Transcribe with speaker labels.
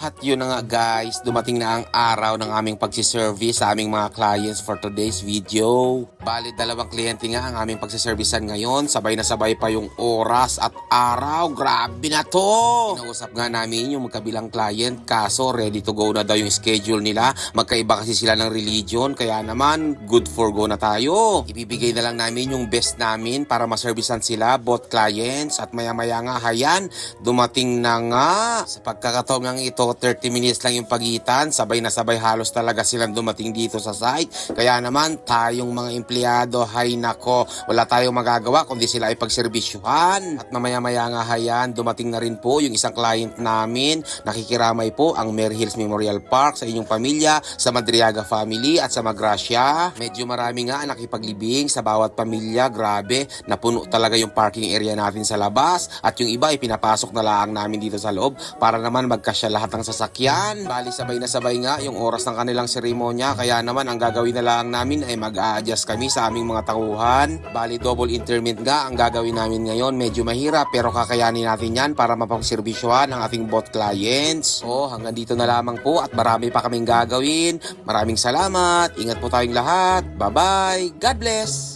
Speaker 1: At yun na nga guys, dumating na ang araw ng aming pagsiservice sa aming mga clients for today's video. Bali, 2 kliyente nga ang aming pagsiservicean ngayon. Sabay na sabay pa yung oras at araw. Grabe na to! Kinausap nga namin yung magkabilang client, kaso ready to go na daw yung schedule nila. Magkaiba kasi sila ng religion, kaya naman good for go na tayo. Ibibigay na lang namin yung best namin para maservicean sila, both clients. At maya-maya nga, hayan, dumating na nga. Sa pagkakataon nga ito, 30 minutes lang yung pagitan. Sabay na sabay halos talaga silang dumating dito sa site. Kaya naman, tayong mga empleyado, hay nako, wala tayong magagawa kundi sila ay pagserbisyuhan. At mamaya-maya nga, hayan, dumating na rin po yung isang client namin. Nakikiramay po ang Mary Hills Memorial Park sa inyong pamilya, sa Madriaga family at sa Magracia. Medyo marami nga ang nakipaglibing sa bawat pamilya. Grabe, napuno talaga yung parking area natin sa labas. At yung iba ay pinapasok na lang namin dito sa loob para naman magkasya lahat ng sasakyan. Bali, sabay na sabay nga yung oras ng kanilang seremonya. Kaya naman ang gagawin na lang namin ay mag-a-adjust kami sa aming mga tauhan. Bali, double interment nga ang gagawin namin ngayon. Medyo mahirap pero kakayanin natin yan para mapagserbisyuhan ang ating bot clients. So hanggang dito na lamang po at marami pa kaming gagawin. Maraming salamat. Ingat po tayong lahat. Bye-bye. God bless.